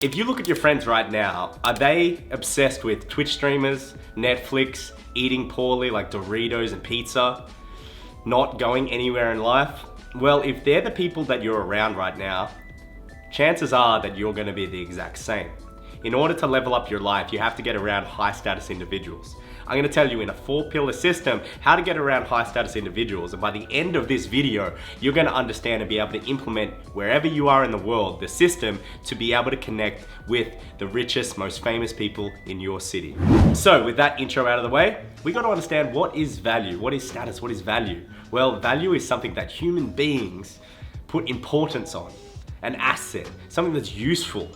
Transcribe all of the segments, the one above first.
If you look at your friends right now, are they obsessed with Twitch streamers, Netflix, eating poorly like Doritos and pizza, not going anywhere in life? Well, if they're the people that you're around right now, chances are that you're gonna be the exact same. In order to level up your life, you have to get around high status individuals. I'm gonna tell you in a 4-pillar system how to get around high status individuals, and by the end of this video, you're gonna understand and be able to implement wherever you are in the world, the system to be able to connect with the richest, most famous people in your city. So with that intro out of the way, we gotta understand what is value, what is status, what is value? Well, value is something that human beings put importance on, an asset, something that's useful,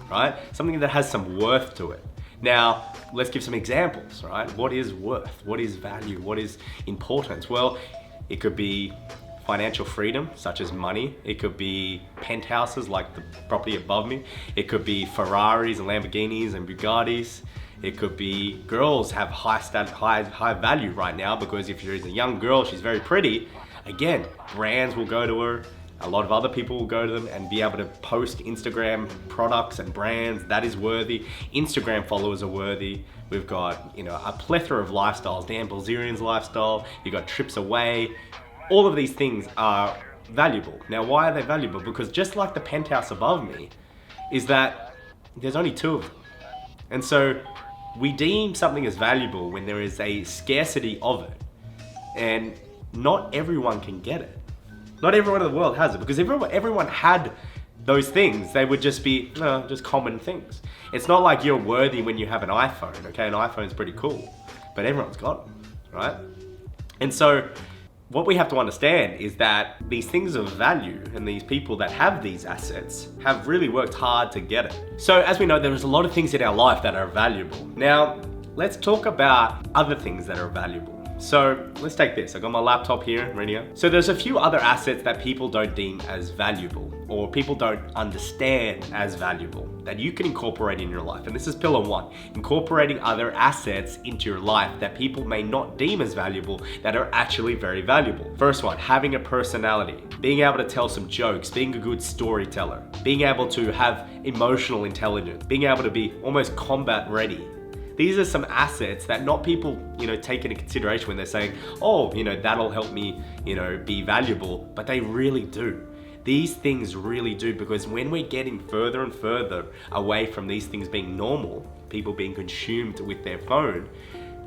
right? Something that has some worth to it. Now, let's give some examples, right? What is worth? What is value? What is importance? Well, it could be financial freedom, such as money. It could be penthouses like the property above me. It could be Ferraris and Lamborghinis and Bugattis. It could be girls have high value right now, because if she's a young girl, she's very pretty. Again, brands will go to her. A lot of other people will go to them and be able to post Instagram products and brands. That is worthy. Instagram followers are worthy. We've got, a plethora of lifestyles. Dan Bilzerian's lifestyle. You got trips away. All of these things are valuable. Now, why are they valuable? Because just like the penthouse above me, is that there's only 2 of them. And so we deem something as valuable when there is a scarcity of it. And not everyone can get it. Not everyone in the world has it, because if everyone had those things, they would just be just common things. It's not like you're worthy when you have an iPhone, okay? An iPhone's pretty cool, but everyone's got them, right? And so what we have to understand is that these things of value and these people that have these assets have really worked hard to get it. So as we know, there is a lot of things in our life that are valuable. Now, let's talk about other things that are valuable. So let's take this. I got my laptop here, ready to go. So there's a few other assets that people don't deem as valuable, or people don't understand as valuable, that you can incorporate in your life. And this is pillar 1, incorporating other assets into your life that people may not deem as valuable, that are actually very valuable. First one, having a personality, being able to tell some jokes, being a good storyteller, being able to have emotional intelligence, being able to be almost combat ready. These are some assets that not people, take into consideration when they're saying, oh, that'll help me, be valuable, but they really do. These things really do, because when we're getting further and further away from these things being normal, people being consumed with their phone,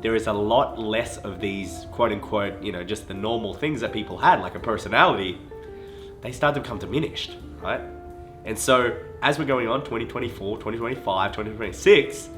there is a lot less of these quote unquote, just the normal things that people had, like a personality. They start to become diminished, right? And so as we're going on 2024, 2025, 2026,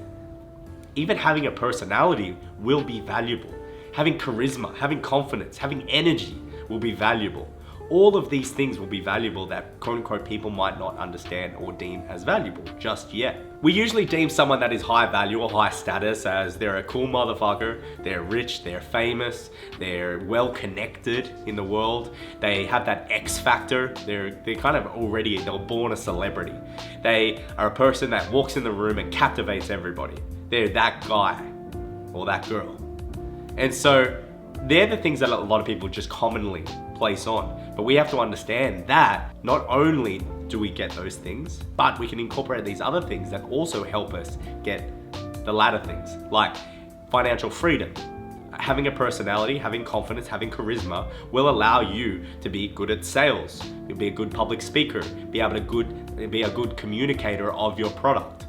even having a personality will be valuable. Having charisma, having confidence, having energy will be valuable. All of these things will be valuable that quote unquote people might not understand or deem as valuable just yet. We usually deem someone that is high value or high status as they're a cool motherfucker, they're rich, they're famous, they're well connected in the world, they have that X factor, they're kind of already, they were born a celebrity. They are a person that walks in the room and captivates everybody. They're that guy or that girl. And so they're the things that a lot of people just commonly place on. But we have to understand that not only do we get those things, but we can incorporate these other things that also help us get the latter things, like financial freedom. Having a personality, having confidence, having charisma will allow you to be good at sales. You'll be a good public speaker, be a good communicator of your product.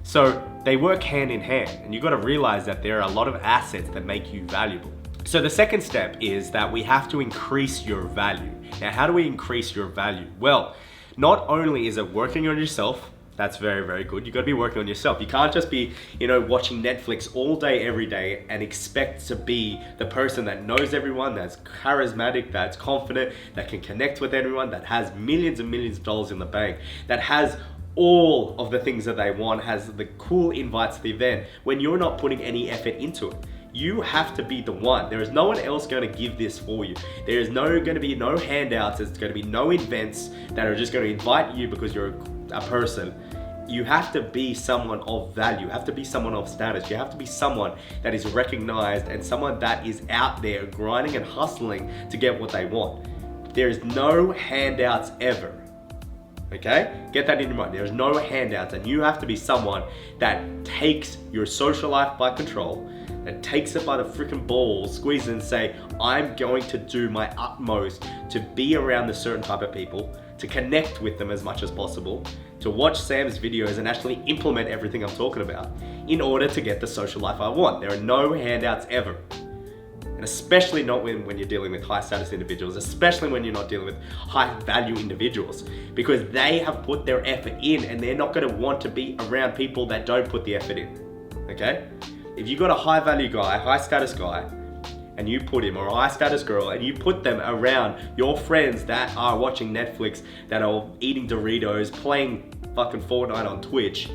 So they work hand in hand, and you've got to realize that there are a lot of assets that make you valuable. So the second step is that we have to increase your value. Now, how do we increase your value? Well, not only is it working on yourself, that's very, very good. You've got to be working on yourself. You can't just be, watching Netflix all day, every day and expect to be the person that knows everyone, that's charismatic, that's confident, that can connect with everyone, that has millions and millions of dollars in the bank, that has all of the things that they want, has the cool invites to the event, when you're not putting any effort into it. You have to be the one. There is no one else going to give this for you. There is going to be no handouts. There's going to be no events that are just going to invite you because you're a person. You have to be someone of value. You have to be someone of status. You have to be someone that is recognized and someone that is out there grinding and hustling to get what they want. There is no handouts ever. Okay? Get that in your mind. There's no handouts, and you have to be someone that takes your social life by control, that takes it by the freaking balls, squeeze it and say, I'm going to do my utmost to be around a certain type of people, to connect with them as much as possible, to watch Sam's videos and actually implement everything I'm talking about in order to get the social life I want. There are no handouts ever. And especially not when you're dealing with high status individuals, especially when you're not dealing with high value individuals, because they have put their effort in and they're not going to want to be around people that don't put the effort in. Okay? If you got a high value guy, high status guy, and you put him, or a high status girl, and you put them around your friends that are watching Netflix, that are eating Doritos, playing fucking Fortnite on Twitch,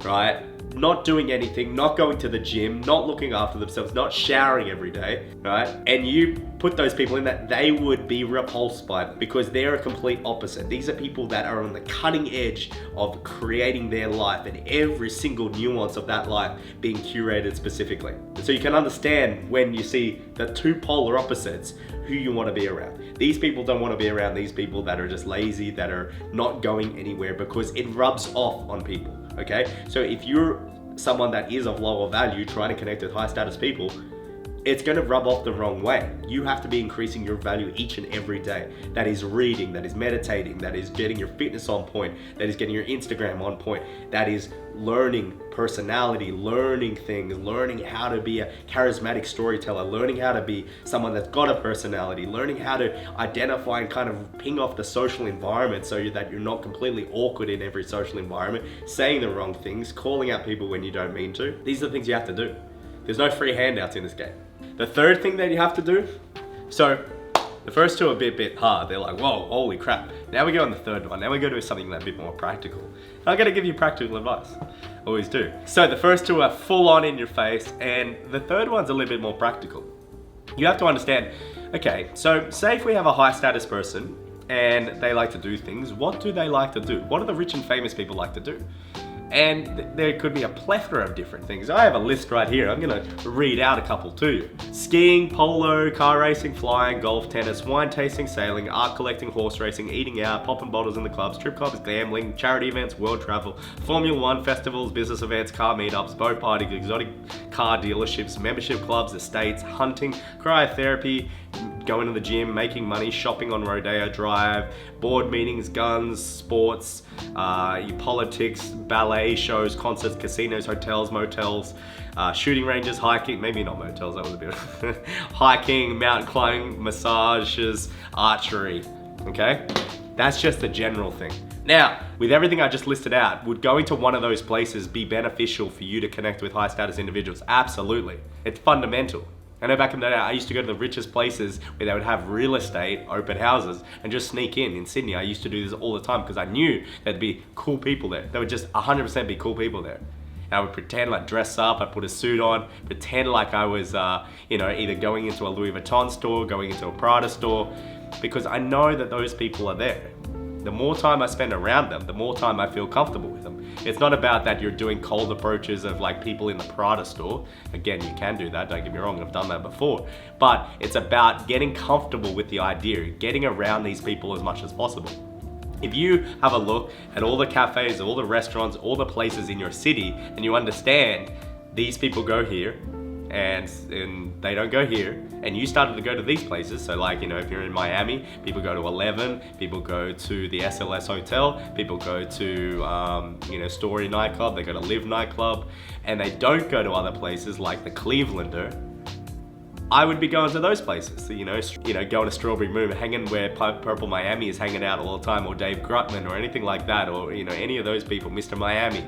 right? Not doing anything, not going to the gym, not looking after themselves, not showering every day, right? And you put those people in that, they would be repulsed by them because they're a complete opposite. These are people that are on the cutting edge of creating their life and every single nuance of that life being curated specifically. So you can understand when you see the two polar opposites, who you want to be around. These people don't want to be around these people that are just lazy, that are not going anywhere, because it rubs off on people. Okay, so if you're someone that is of lower value trying to connect with high status people, it's going to rub off the wrong way. You have to be increasing your value each and every day. That is reading, that is meditating, that is getting your fitness on point, that is getting your Instagram on point, that is learning personality, learning things, learning how to be a charismatic storyteller, learning how to be someone that's got a personality, learning how to identify and kind of ping off the social environment so that you're not completely awkward in every social environment, saying the wrong things, calling out people when you don't mean to. These are the things you have to do. There's no free handouts in this game. The third thing that you have to do, so the first two are a bit hard. They're like, whoa, holy crap. Now we go on the third one. Now we go to something that's a bit more practical. And I'm gonna give you practical advice. Always do. So the first two are full on in your face, and the third one's a little bit more practical. You have to understand, okay, so say if we have a high status person and they like to do things, what do they like to do? What do the rich and famous people like to do? And there could be a plethora of different things. I have a list right here. I'm gonna read out a couple to you. Skiing, polo, car racing, flying, golf, tennis, wine tasting, sailing, art collecting, horse racing, eating out, popping bottles in the clubs, strip clubs, gambling, charity events, world travel, Formula One festivals, business events, car meetups, boat parties, exotic car dealerships, membership clubs, estates, hunting, cryotherapy, going to the gym, making money, shopping on Rodeo Drive, board meetings, guns, sports, politics, ballet shows, concerts, casinos, hotels, motels, shooting ranges, hiking, maybe not motels, that was a bit, hiking, mountain climbing, massages, archery, okay? That's just the general thing. Now, with everything I just listed out, would going to one of those places be beneficial for you to connect with high status individuals? Absolutely. It's fundamental. I know back in the day, I used to go to the richest places where they would have real estate, open houses, and just sneak in Sydney. I used to do this all the time because I knew there'd be cool people there. There would just 100% be cool people there. And I would pretend like dress up, I'd put a suit on, pretend like I was, either going into a Louis Vuitton store, going into a Prada store, because I know that those people are there. The more time I spend around them, the more time I feel comfortable with them. It's not about that you're doing cold approaches of like people in the Prada store. Again, you can do that, don't get me wrong, I've done that before. But it's about getting comfortable with the idea, getting around these people as much as possible. If you have a look at all the cafes, all the restaurants, all the places in your city, and you understand these people go here, and they don't go here, and you started to go to these places, so like, if you're in Miami, people go to 11, people go to the SLS Hotel, people go to, Story nightclub, they go to Live nightclub, and they don't go to other places like the Clevelander, I would be going to those places, going to Strawberry Moon, hanging where Purple Miami is hanging out all the time, or Dave Grutman, or anything like that, or, any of those people, Mr. Miami.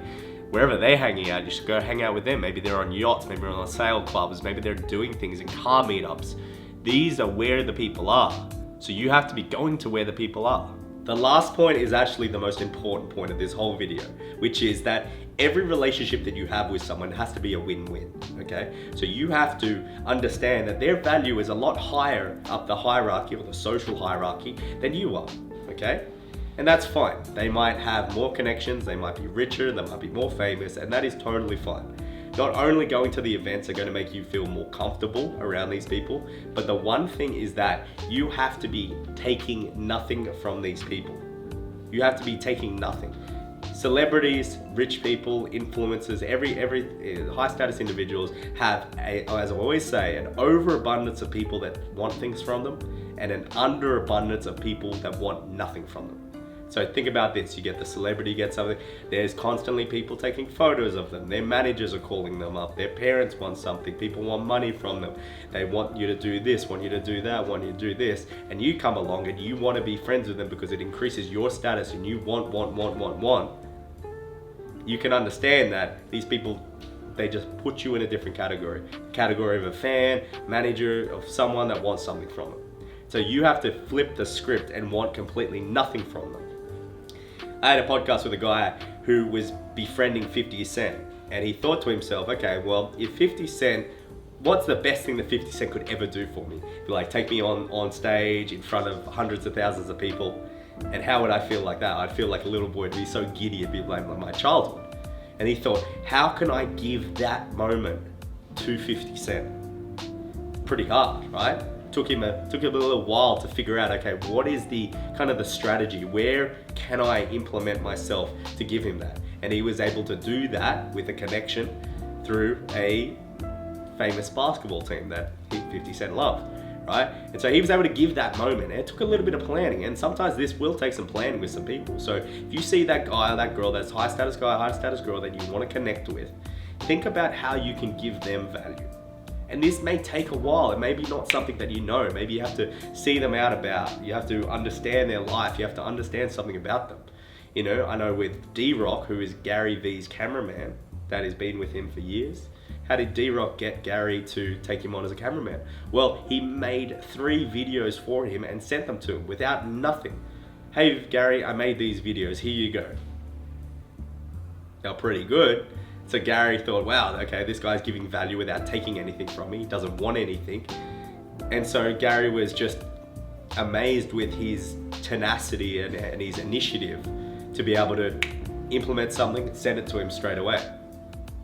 Wherever they're hanging out, you should go hang out with them. Maybe they're on yachts, maybe they're on sail clubs, maybe they're doing things in car meetups. These are where the people are. So you have to be going to where the people are. The last point is actually the most important point of this whole video, which is that every relationship that you have with someone has to be a win-win, okay? So you have to understand that their value is a lot higher up the hierarchy or the social hierarchy than you are, okay? And that's fine. They might have more connections, they might be richer, they might be more famous, and that is totally fine. Not only going to the events are going to make you feel more comfortable around these people, but the one thing is that you have to be taking nothing from these people. You have to be taking nothing. Celebrities, rich people, influencers, every high status individuals have, as I always say, an overabundance of people that want things from them and an underabundance of people that want nothing from them. So think about this, you get the celebrity get something, there's constantly people taking photos of them, their managers are calling them up, their parents want something, people want money from them, they want you to do this, want you to do that, want you to do this, and you come along and you want to be friends with them because it increases your status and you want. You can understand that these people, they just put you in a different category of a fan, manager, of someone that wants something from them. So you have to flip the script and want completely nothing from them. I had a podcast with a guy who was befriending 50 Cent, and he thought to himself, okay, well, if 50 Cent, what's the best thing that 50 Cent could ever do for me? Like, take me on stage in front of hundreds of thousands of people, and how would I feel like that? I'd feel like a little boy, it'd be so giddy, it'd be like my childhood. And he thought, how can I give that moment to 50 Cent? Pretty hard, right? Took him a little while to figure out, okay, what is the kind of the strategy? Where can I implement myself to give him that? And he was able to do that with a connection through a famous basketball team that 50 Cent loved, right? And so he was able to give that moment. And it took a little bit of planning, and sometimes this will take some planning with some people. So if you see that guy or that girl, that's high status guy, high status girl that you want to connect with, think about how you can give them value. And this may take a while. It may be not something that you know. Maybe you have to see them out about. You have to understand their life. You have to understand something about them. You know, I know with D-Rock, who is Gary V's cameraman, that has been with him for years. How did D-Rock get Gary to take him on as a cameraman? Well, he made 3 videos for him and sent them to him without nothing. Hey, Gary, I made these videos. Here you go. They're pretty good. So Gary thought, wow, okay, this guy's giving value without taking anything from me. He doesn't want anything. And so Gary was just amazed with his tenacity and his initiative to be able to implement something and send it to him straight away.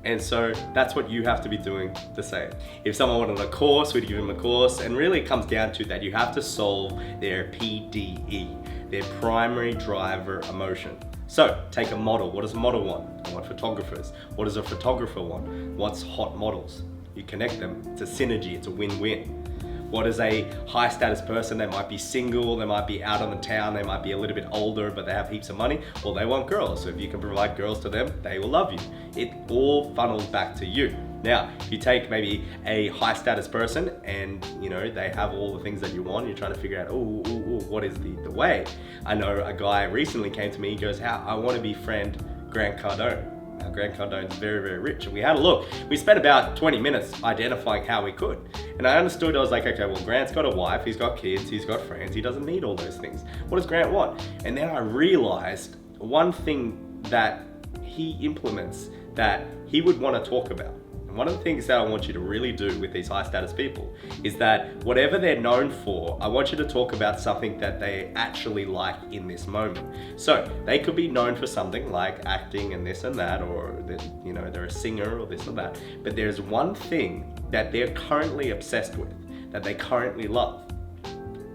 And so that's what you have to be doing the same. If someone wanted a course, we'd give them a course. And really it comes down to that you have to solve their PDE, their primary driver emotion. So take a model. What does a model want? They want photographers. What does a photographer want? Wants hot models. You connect them. It's a synergy. It's a win-win. What is a high status person? They might be single, they might be out on the town, they might be a little bit older, but they have heaps of money. Well, they want girls. So if you can provide girls to them, they will love you. It all funnels back to you. Now, if you take maybe a high status person and you know they have all the things that you want, you're trying to figure out, what is the way? I know a guy recently came to me, he goes, I want to befriend Grant Cardone. Now, Grant Cardone's very, very rich. And we had a look. We spent about 20 minutes identifying how we could. And I understood, I was like, okay, well, Grant's got a wife, he's got kids, he's got friends, he doesn't need all those things. What does Grant want? And then I realized one thing that he implements that he would want to talk about. One of the things that I want you to really do with these high status people is that whatever they're known for, I want you to talk about something that they actually like in this moment. So they could be known for something like acting and this and that, or that, you know, they're a singer or this or that. But there's one thing that they're currently obsessed with, that they currently love.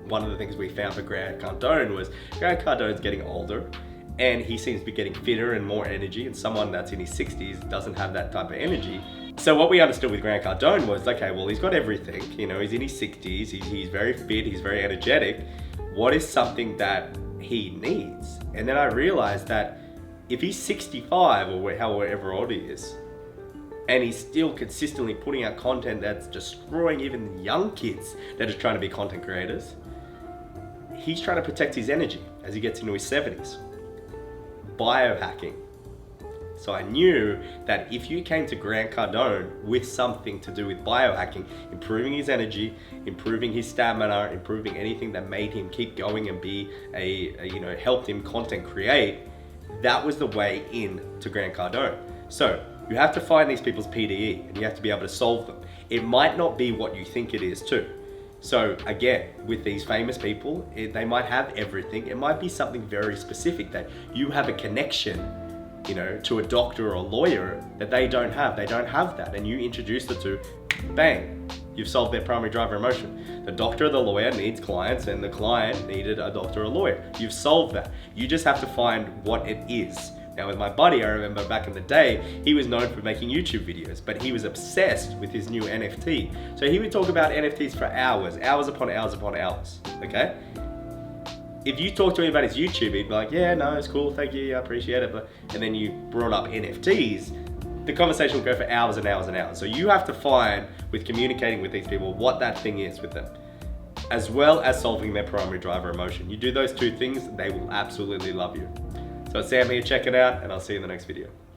One of the things we found for Grant Cardone was Grant Cardone's getting older, and he seems to be getting fitter and more energy, and someone that's in his 60s doesn't have that type of energy. So what we understood with Grant Cardone was, okay, well, he's got everything. You know, he's in his 60s, he's very fit, he's very energetic. What is something that he needs? And then I realized that if he's 65 or however old he is, and he's still consistently putting out content that's destroying even young kids that are trying to be content creators, he's trying to protect his energy as he gets into his 70s. Biohacking. So I knew that if you came to Grant Cardone with something to do with biohacking, improving his energy, improving his stamina, improving anything that made him keep going and be helped him content create, that was the way in to Grant Cardone. So you have to find these people's PDE and you have to be able to solve them. It might not be what you think it is too. So again, with these famous people, they might have everything. It might be something very specific that you have a connection, you know, to a doctor or a lawyer that they don't have. They don't have that. And you introduce the two, bang, You've solved their primary driver emotion. The doctor or the lawyer needs clients, and the client needed a doctor or lawyer. You've solved that. You just have to find what it is. Now with my buddy, I remember back in the day, he was known for making YouTube videos, but he was obsessed with his new NFT. So he would talk about NFTs for hours upon hours upon hours, okay? If you talk to him about his YouTube, he'd be like, yeah, no, it's cool, thank you, I appreciate it. And then you brought up NFTs, the conversation will go for hours and hours and hours. So you have to find, with communicating with these people, what that thing is with them, as well as solving their primary driver emotion. You do those two things, they will absolutely love you. So it's Sam here, check it out, and I'll see you in the next video.